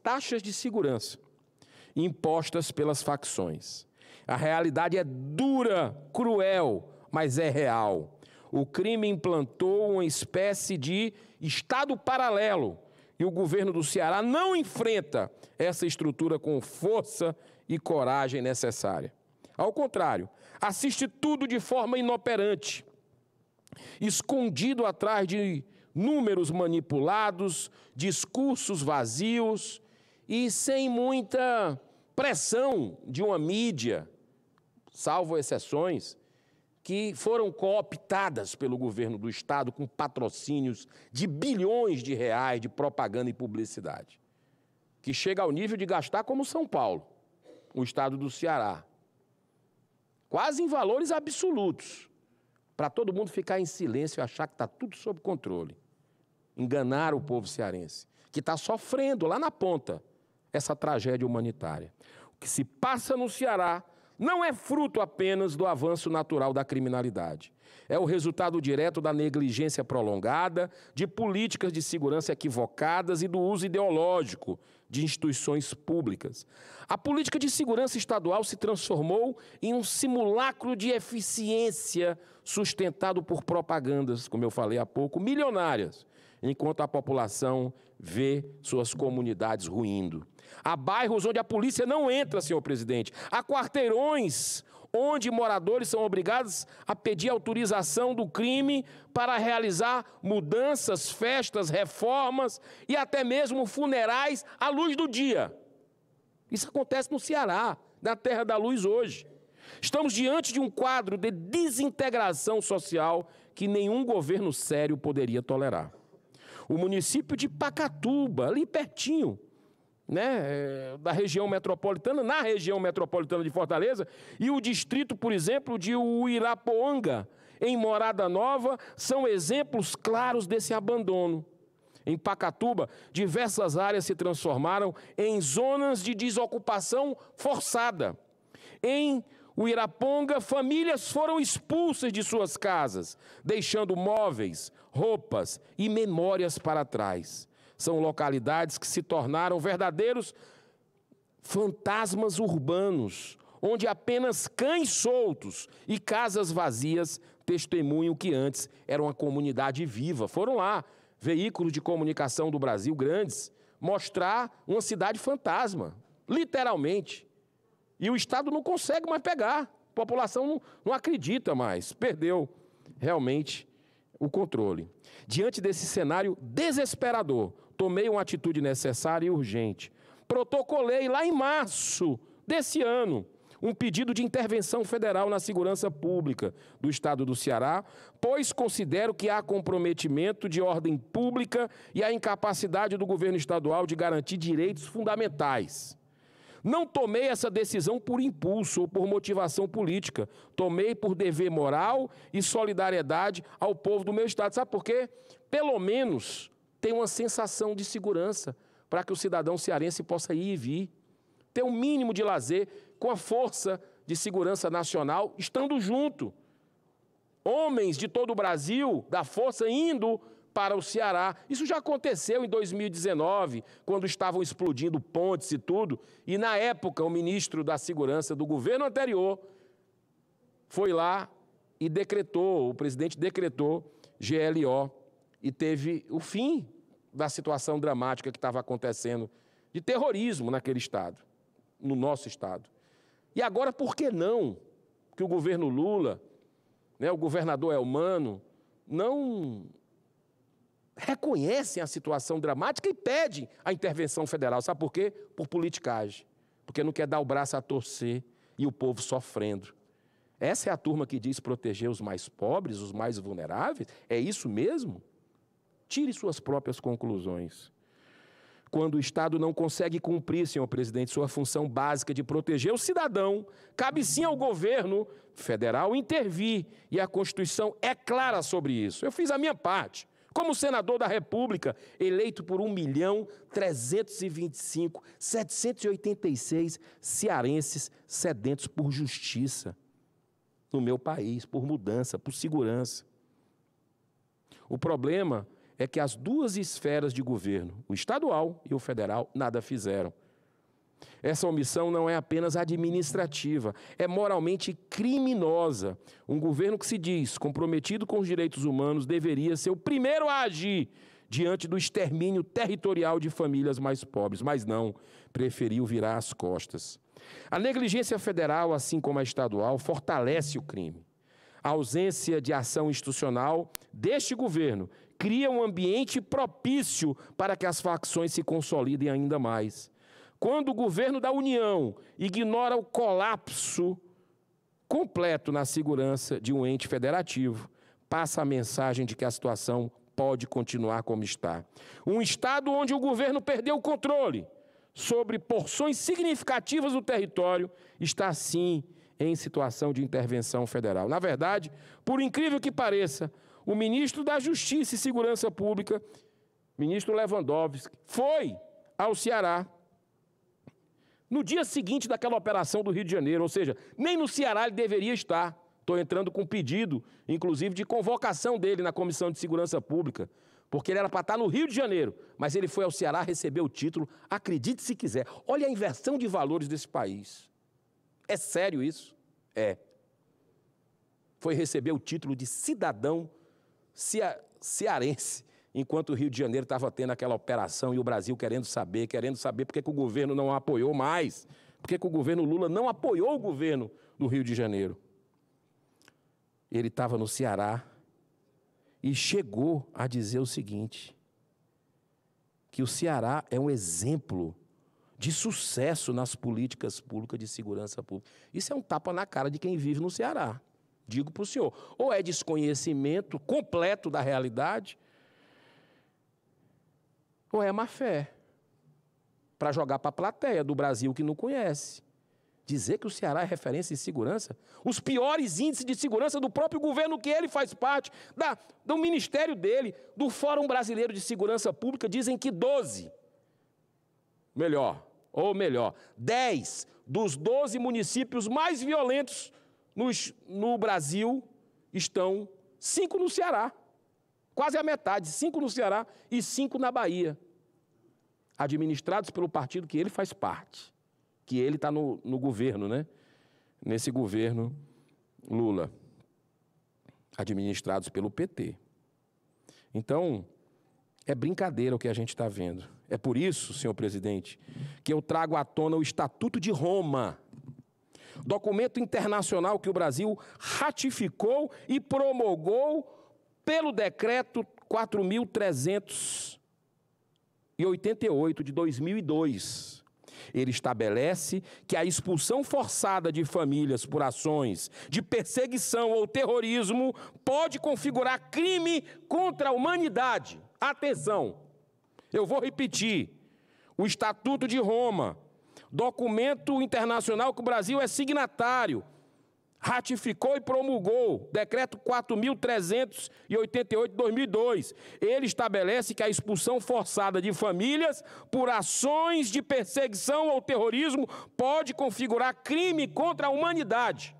taxas de segurança impostas pelas facções. A realidade é dura, cruel, mas é real. O crime implantou uma espécie de Estado paralelo e o governo do Ceará não enfrenta essa estrutura com força e coragem necessária. Ao contrário, assiste tudo de forma inoperante, escondido atrás de números manipulados, discursos vazios e sem muita pressão de uma mídia, salvo exceções, que foram cooptadas pelo governo do Estado com patrocínios de bilhões de reais de propaganda e publicidade, que chega ao nível de gastar como São Paulo, o estado do Ceará, quase em valores absolutos, para todo mundo ficar em silêncio e achar que está tudo sob controle. Enganar o povo cearense, que está sofrendo lá na ponta essa tragédia humanitária. O que se passa no Ceará não é fruto apenas do avanço natural da criminalidade. É o resultado direto da negligência prolongada, de políticas de segurança equivocadas e do uso ideológico de instituições públicas. A política de segurança estadual se transformou em um simulacro de eficiência sustentado por propagandas, como eu falei há pouco, milionárias, enquanto a população vê suas comunidades ruindo. Há bairros onde a polícia não entra, senhor presidente. Há quarteirões onde moradores são obrigados a pedir autorização do crime para realizar mudanças, festas, reformas e até mesmo funerais à luz do dia. Isso acontece no Ceará, na terra da luz hoje. Estamos diante de um quadro de desintegração social que nenhum governo sério poderia tolerar. O município de Pacatuba, ali pertinho, da região metropolitana, na região metropolitana de Fortaleza, e o distrito, por exemplo, de Uirapoanga, em Morada Nova, são exemplos claros desse abandono. Em Pacatuba, diversas áreas se transformaram em zonas de desocupação forçada. Em Uiraponga, famílias foram expulsas de suas casas, deixando móveis, roupas e memórias para trás. São localidades que se tornaram verdadeiros fantasmas urbanos, onde apenas cães soltos e casas vazias testemunham que antes era uma comunidade viva. Foram lá veículos de comunicação do Brasil grandes mostrar uma cidade fantasma, literalmente. E o Estado não consegue mais pegar, a população não acredita mais, perdeu realmente o controle. Diante desse cenário desesperador, tomei uma atitude necessária e urgente. Protocolei lá em março desse ano um pedido de intervenção federal na segurança pública do Estado do Ceará, pois considero que há comprometimento de ordem pública e a incapacidade do governo estadual de garantir direitos fundamentais. Não tomei essa decisão por impulso ou por motivação política. Tomei por dever moral e solidariedade ao povo do meu estado. Sabe por quê? Pelo menos tem uma sensação de segurança para que o cidadão cearense possa ir e vir. Ter um mínimo de lazer com a força de segurança nacional, estando junto. Homens de todo o Brasil, da força, indo para o Ceará. Isso já aconteceu em 2019, quando estavam explodindo pontes e tudo, e na época o ministro da Segurança do governo anterior foi lá e decretou, o presidente decretou GLO, e teve o fim da situação dramática que estava acontecendo de terrorismo naquele estado, no nosso estado. E agora, por que não que o governo Lula, o governador Elmano, não reconhecem a situação dramática e pedem a intervenção federal? Sabe por quê? Por politicagem. Porque não quer dar o braço a torcer e o povo sofrendo. Essa é a turma que diz proteger os mais pobres, os mais vulneráveis? É isso mesmo? Tire suas próprias conclusões. Quando o Estado não consegue cumprir, senhor presidente, sua função básica de proteger o cidadão, cabe sim ao governo federal intervir, e a Constituição é clara sobre isso. Eu fiz a minha parte. Como senador da República, eleito por 1.325.786 cearenses sedentos por justiça no meu país, por mudança, por segurança. O problema é que as duas esferas de governo, o estadual e o federal, nada fizeram. Essa omissão não é apenas administrativa, é moralmente criminosa. Um governo que se diz comprometido com os direitos humanos deveria ser o primeiro a agir diante do extermínio territorial de famílias mais pobres, mas não, preferiu virar as costas. A negligência federal, assim como a estadual, fortalece o crime. A ausência de ação institucional deste governo cria um ambiente propício para que as facções se consolidem ainda mais. Quando o governo da União ignora o colapso completo na segurança de um ente federativo, passa a mensagem de que a situação pode continuar como está. Um estado onde o governo perdeu o controle sobre porções significativas do território está, sim, em situação de intervenção federal. Na verdade, por incrível que pareça, o ministro da Justiça e Segurança Pública, ministro Lewandowski, foi ao Ceará no dia seguinte daquela operação do Rio de Janeiro, ou seja, nem no Ceará ele deveria estar. Estou entrando com pedido, inclusive, de convocação dele na Comissão de Segurança Pública, porque ele era para estar no Rio de Janeiro, mas ele foi ao Ceará receber o título, acredite se quiser. Olha a inversão de valores desse país. É sério isso? É. Foi receber o título de cidadão cearense, enquanto o Rio de Janeiro estava tendo aquela operação e o Brasil querendo saber por que o governo não apoiou mais, por que o governo Lula não apoiou o governo do Rio de Janeiro. Ele estava no Ceará e chegou a dizer o seguinte, que o Ceará é um exemplo de sucesso nas políticas públicas de segurança pública. Isso é um tapa na cara de quem vive no Ceará. Digo para o senhor, ou é desconhecimento completo da realidade, ou é má fé, para jogar para a plateia do Brasil que não conhece. Dizer que o Ceará é referência em segurança, os piores índices de segurança do próprio governo que ele faz parte, do ministério dele, do Fórum Brasileiro de Segurança Pública, dizem que 10 dos 12 municípios mais violentos no Brasil estão 5 no Ceará. Quase a metade, 5 no Ceará e 5 na Bahia, administrados pelo partido que ele faz parte, que ele está no governo, né? Nesse governo Lula, administrados pelo PT. Então, é brincadeira o que a gente está vendo. É por isso, senhor presidente, que eu trago à tona o Estatuto de Roma, documento internacional que o Brasil ratificou e promulgou pelo decreto 4.388 de 2002. Ele estabelece que a expulsão forçada de famílias por ações de perseguição ou terrorismo pode configurar crime contra a humanidade. Atenção, eu vou repetir. O Estatuto de Roma, documento internacional que o Brasil é signatário, ratificou e promulgou, decreto 4.388 de 2002. Ele estabelece que a expulsão forçada de famílias por ações de perseguição ou terrorismo pode configurar crime contra a humanidade.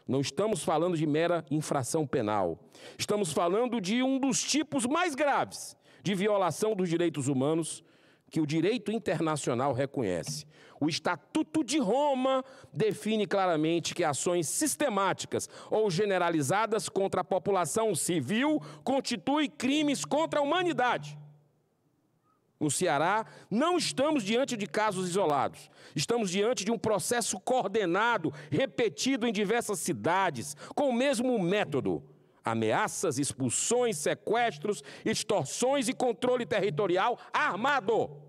Não estamos falando de mera infração penal. Estamos falando de um dos tipos mais graves de violação dos direitos humanos que o direito internacional reconhece. O Estatuto de Roma define claramente que ações sistemáticas ou generalizadas contra a população civil constituem crimes contra a humanidade. No Ceará, não estamos diante de casos isolados. Estamos diante de um processo coordenado, repetido em diversas cidades, com o mesmo método. Ameaças, expulsões, sequestros, extorsões e controle territorial armado.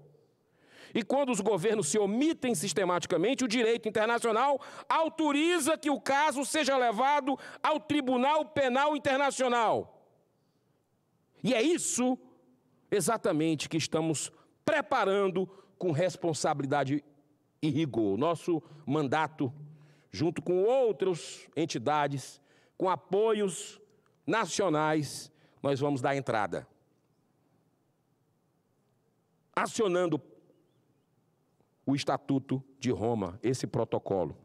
E quando os governos se omitem sistematicamente, o direito internacional autoriza que o caso seja levado ao Tribunal Penal Internacional. E é isso exatamente que estamos preparando com responsabilidade e rigor. Nosso mandato, junto com outras entidades, com apoios nacionais, nós vamos dar entrada. Acionando o Estatuto de Roma, esse protocolo.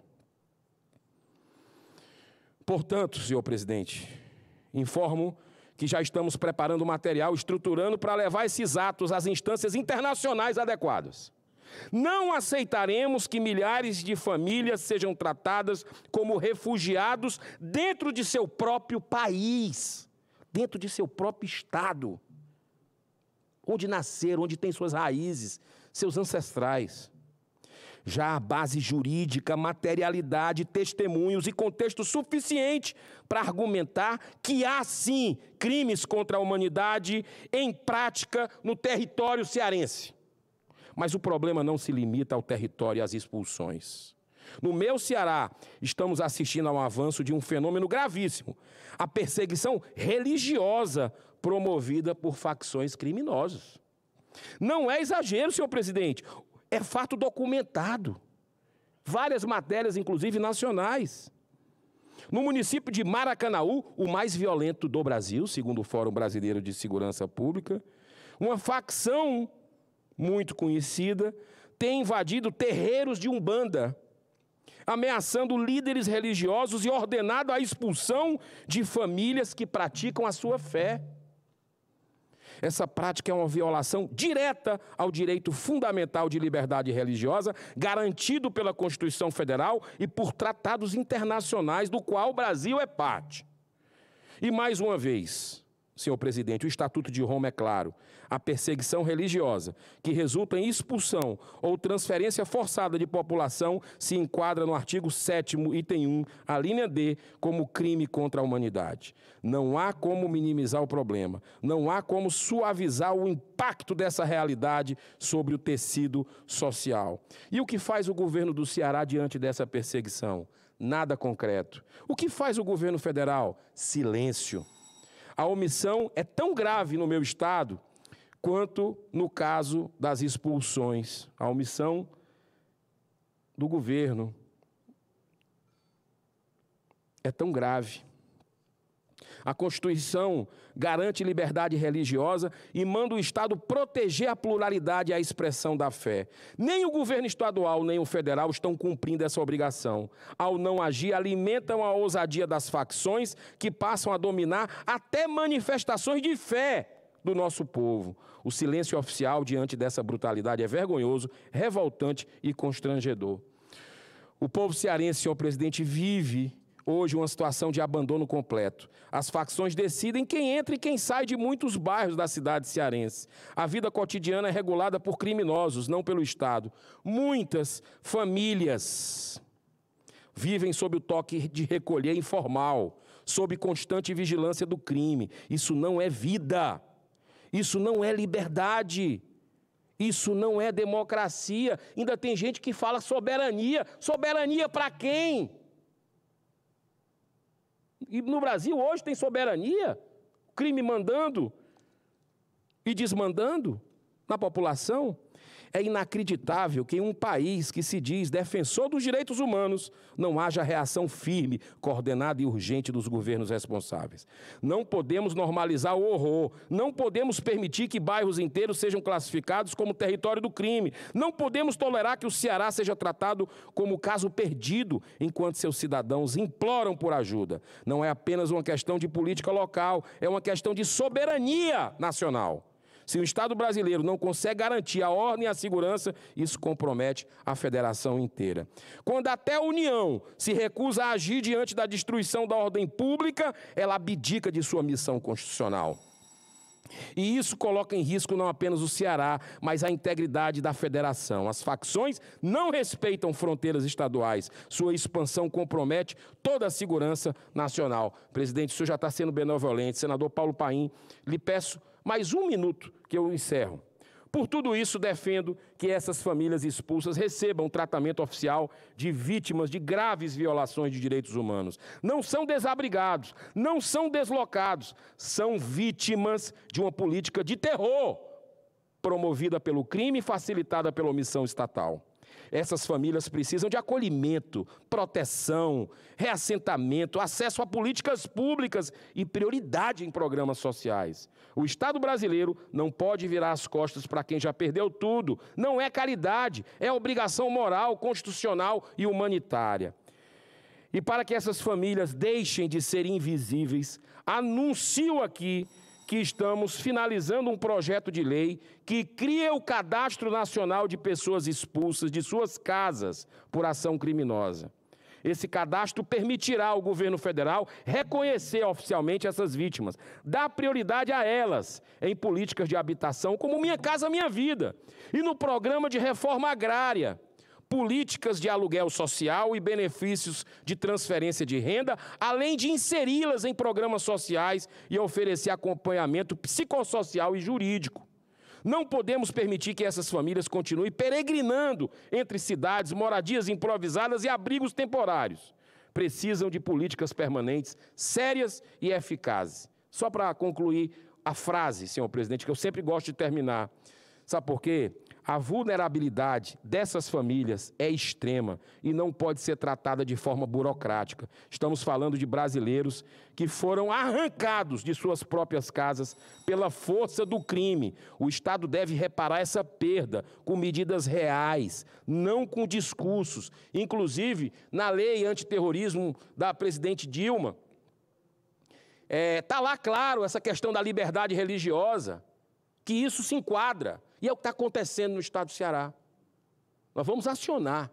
Portanto, senhor presidente, informo que já estamos preparando o material, estruturando para levar esses atos às instâncias internacionais adequadas. Não aceitaremos que milhares de famílias sejam tratadas como refugiados dentro de seu próprio país, dentro de seu próprio estado, onde nasceram, onde têm suas raízes, seus ancestrais. Já há base jurídica, materialidade, testemunhos e contexto suficiente para argumentar que há, sim, crimes contra a humanidade em prática no território cearense. Mas o problema não se limita ao território e às expulsões. No meu Ceará, estamos assistindo ao avanço de um fenômeno gravíssimo, a perseguição religiosa promovida por facções criminosas. Não é exagero, senhor presidente, é fato documentado. Várias matérias, inclusive nacionais. No município de Maracanaú, o mais violento do Brasil, segundo o Fórum Brasileiro de Segurança Pública, uma facção muito conhecida tem invadido terreiros de Umbanda, ameaçando líderes religiosos e ordenado a expulsão de famílias que praticam a sua fé. Essa prática é uma violação direta ao direito fundamental de liberdade religiosa, garantido pela Constituição Federal e por tratados internacionais, do qual o Brasil é parte. E mais uma vez, senhor presidente, o Estatuto de Roma é claro: a perseguição religiosa que resulta em expulsão ou transferência forçada de população se enquadra no artigo 7º, item 1, a linha D, como crime contra a humanidade. Não há como minimizar o problema, não há como suavizar o impacto dessa realidade sobre o tecido social. E o que faz o governo do Ceará diante dessa perseguição? Nada concreto. O que faz o governo federal? Silêncio. A omissão é tão grave no meu estado quanto no caso das expulsões. A omissão do governo é tão grave. A Constituição garante liberdade religiosa e manda o Estado proteger a pluralidade e a expressão da fé. Nem o governo estadual, nem o federal estão cumprindo essa obrigação. Ao não agir, alimentam a ousadia das facções que passam a dominar até manifestações de fé do nosso povo. O silêncio oficial diante dessa brutalidade é vergonhoso, revoltante e constrangedor. O povo cearense, senhor presidente, vive hoje uma situação de abandono completo. As facções decidem quem entra e quem sai de muitos bairros da cidade cearense. A vida cotidiana é regulada por criminosos, não pelo Estado. Muitas famílias vivem sob o toque de recolher informal, sob constante vigilância do crime. Isso não é vida. Isso não é liberdade, isso não é democracia. Ainda tem gente que fala soberania. Soberania para quem? E no Brasil hoje tem soberania? Crime mandando e desmandando na população? É inacreditável que em um país que se diz defensor dos direitos humanos não haja reação firme, coordenada e urgente dos governos responsáveis. Não podemos normalizar o horror, não podemos permitir que bairros inteiros sejam classificados como território do crime, não podemos tolerar que o Ceará seja tratado como caso perdido enquanto seus cidadãos imploram por ajuda. Não é apenas uma questão de política local, é uma questão de soberania nacional. Se o Estado brasileiro não consegue garantir a ordem e a segurança, isso compromete a federação inteira. Quando até a União se recusa a agir diante da destruição da ordem pública, ela abdica de sua missão constitucional. E isso coloca em risco não apenas o Ceará, mas a integridade da federação. As facções não respeitam fronteiras estaduais. Sua expansão compromete toda a segurança nacional. Presidente, o senhor já está sendo benevolente. Senador Paulo Paim, lhe peço mais um minuto que eu encerro. Por tudo isso, defendo que essas famílias expulsas recebam tratamento oficial de vítimas de graves violações de direitos humanos. Não são desabrigados, não são deslocados, são vítimas de uma política de terror promovida pelo crime e facilitada pela omissão estatal. Essas famílias precisam de acolhimento, proteção, reassentamento, acesso a políticas públicas e prioridade em programas sociais. O Estado brasileiro não pode virar as costas para quem já perdeu tudo. Não é caridade, é obrigação moral, constitucional e humanitária. E para que essas famílias deixem de ser invisíveis, anuncio aqui que estamos finalizando um projeto de lei que cria o Cadastro Nacional de Pessoas Expulsas de suas casas por ação criminosa. Esse cadastro permitirá ao governo federal reconhecer oficialmente essas vítimas, dar prioridade a elas em políticas de habitação como Minha Casa Minha Vida e no programa de reforma agrária, políticas de aluguel social e benefícios de transferência de renda, além de inseri-las em programas sociais e oferecer acompanhamento psicossocial e jurídico. Não podemos permitir que essas famílias continuem peregrinando entre cidades, moradias improvisadas e abrigos temporários. Precisam de políticas permanentes, sérias e eficazes. Só para concluir a frase, senhor presidente, que eu sempre gosto de terminar. Sabe por quê? A vulnerabilidade dessas famílias é extrema e não pode ser tratada de forma burocrática. Estamos falando de brasileiros que foram arrancados de suas próprias casas pela força do crime. O Estado deve reparar essa perda com medidas reais, não com discursos. Inclusive, na lei antiterrorismo da presidente Dilma, está lá claro essa questão da liberdade religiosa, que isso se enquadra. E é o que está acontecendo no estado do Ceará. Nós vamos acionar.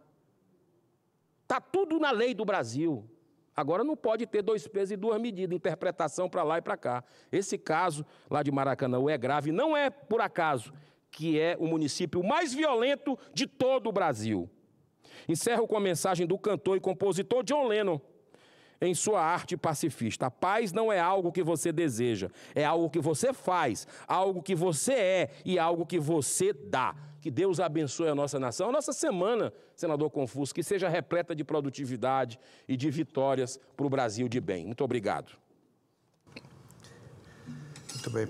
Está tudo na lei do Brasil. Agora não pode ter 2 pesos e 2 medidas, interpretação para lá e para cá. Esse caso lá de Maracanã é grave, não é por acaso que é o município mais violento de todo o Brasil. Encerro com a mensagem do cantor e compositor John Lennon, em sua arte pacifista. A paz não é algo que você deseja, é algo que você faz, algo que você é e algo que você dá. Que Deus abençoe a nossa nação, a nossa semana, senador Confúcio, que seja repleta de produtividade e de vitórias para o Brasil de bem. Muito obrigado. Muito bem.